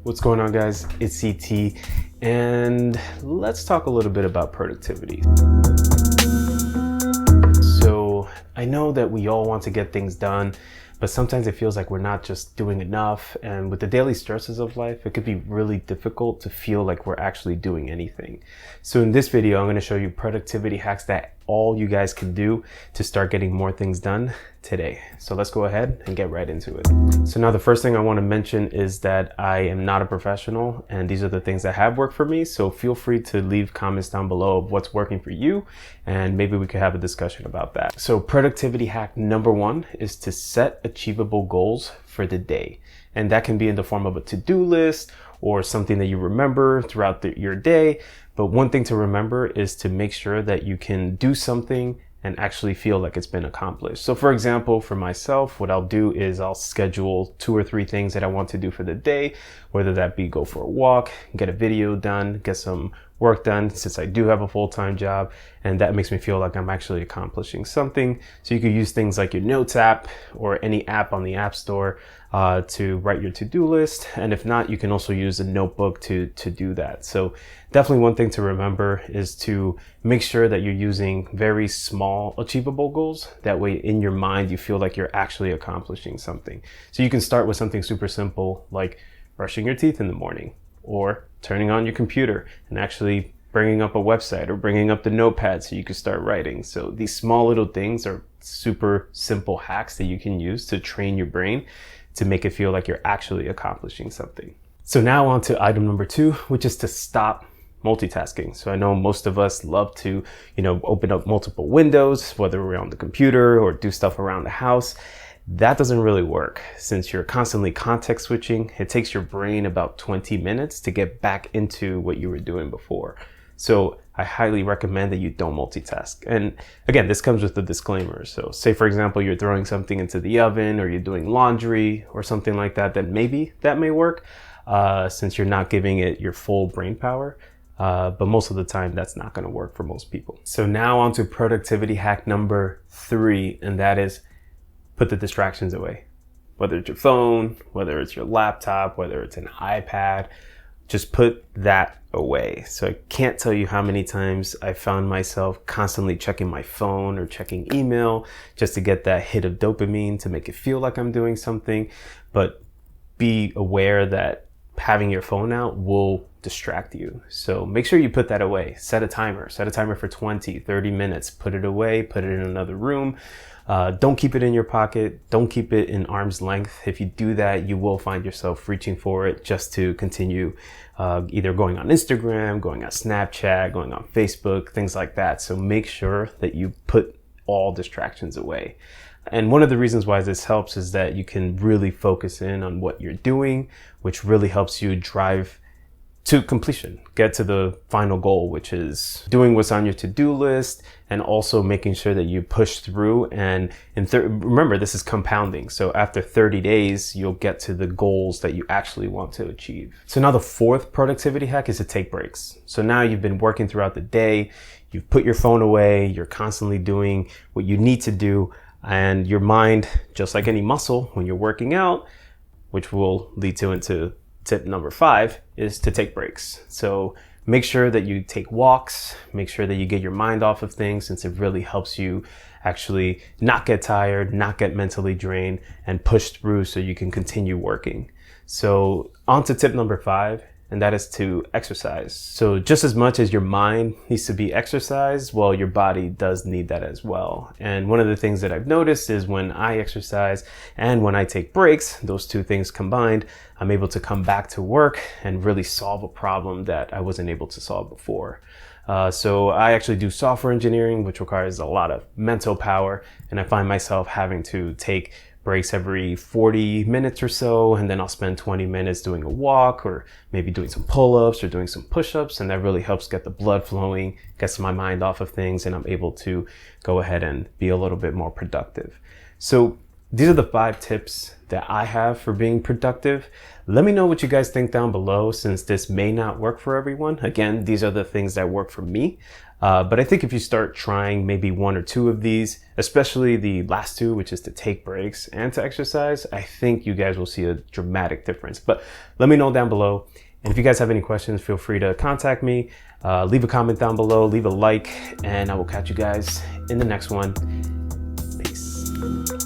What's going on, guys? It's CT, and let's talk a little bit about productivity. So I know that we all want to get things done, but sometimes it feels like we're not just doing enough. And with the daily stresses of life, it could be really difficult to feel like we're actually doing anything. So in this video, I'm going to show you productivity hacks that all you guys can do to start getting more things done today. So let's go ahead and get right into it. So now the first thing I want to mention is that I am not a professional, and these are the things that have worked for me. So feel free to leave comments down below of what's working for you, and maybe we could have a discussion about that. So productivity hack number one is to set achievable goals for the day. And that can be in the form of a to-do list or something that you remember throughout your day. But one thing to remember is to make sure that you can do something and actually feel like it's been accomplished. So for example, for myself, what I'll do is I'll schedule 2 or 3 things that I want to do for the day, whether that be go for a walk, get a video done, get some work done, since I do have a full-time job, and that makes me feel like I'm actually accomplishing something. So you could use things like your Notes app or any app on the App Store to write your to-do list. And if not, you can also use a notebook to do that. So definitely one thing to remember is to make sure that you're using very small achievable goals. That way in your mind, you feel like you're actually accomplishing something. So you can start with something super simple like brushing your teeth in the morning, or turning on your computer and actually bringing up a website or bringing up the notepad so you can start writing. So these small little things are super simple hacks that you can use to train your brain to make it feel like you're actually accomplishing something. So now on to item number 2, which is to stop multitasking. So I know most of us love to, open up multiple windows, whether we're on the computer or do stuff around the house. That doesn't really work. Since you're constantly context switching, it takes your brain about 20 minutes to get back into what you were doing before. So I highly recommend that you don't multitask. And again, this comes with the disclaimer. So say, for example, you're throwing something into the oven or you're doing laundry or something like that, then maybe that may work since you're not giving it your full brain power. But most of the time, that's not going to work for most people. So now on to productivity hack number 3, and that is put the distractions away. Whether it's your phone, whether it's your laptop, whether it's an iPad, just put that away. So I can't tell you how many times I found myself constantly checking my phone or checking email just to get that hit of dopamine to make it feel like I'm doing something. But be aware that having your phone out will distract you. So make sure you put that away. Set a timer for 20, 30 minutes, put it away, put it in another room. Don't keep it in your pocket. Don't keep it in arm's length. If you do that, you will find yourself reaching for it just to continue either going on Instagram, going on Snapchat, going on Facebook, things like that. So make sure that you put all distractions away. And one of the reasons why this helps is that you can really focus in on what you're doing, which really helps you drive to completion, get to the final goal, which is doing what's on your to-do list and also making sure that you push through. And remember, this is compounding. So after 30 days, you'll get to the goals that you actually want to achieve. So now the 4th productivity hack is to take breaks. So now you've been working throughout the day, you've put your phone away, you're constantly doing what you need to do. And your mind, just like any muscle, when you're working out, which will lead into tip number 5, is to take breaks. So make sure that you take walks, make sure that you get your mind off of things, since it really helps you actually not get tired, not get mentally drained, and push through so you can continue working. So on to tip number 5, and that is to exercise. So just as much as your mind needs to be exercised, well, your body does need that as well. And one of the things that I've noticed is when I exercise and when I take breaks, those 2 things combined, I'm able to come back to work and really solve a problem that I wasn't able to solve before. So I actually do software engineering, which requires a lot of mental power, and I find myself having to take breaks every 40 minutes or so, and then I'll spend 20 minutes doing a walk or maybe doing some pull-ups or doing some push-ups, and that really helps get the blood flowing, gets my mind off of things, and I'm able to go ahead and be a little bit more productive. So these are the 5 tips that I have for being productive. Let me know what you guys think down below, since this may not work for everyone. Again, these are the things that work for me. But I think if you start trying maybe one or two of these, especially the last two, which is to take breaks and to exercise, I think you guys will see a dramatic difference. But let me know down below. And if you guys have any questions, feel free to contact me. Leave a comment down below, leave a like, and I will catch you guys in the next one. Peace.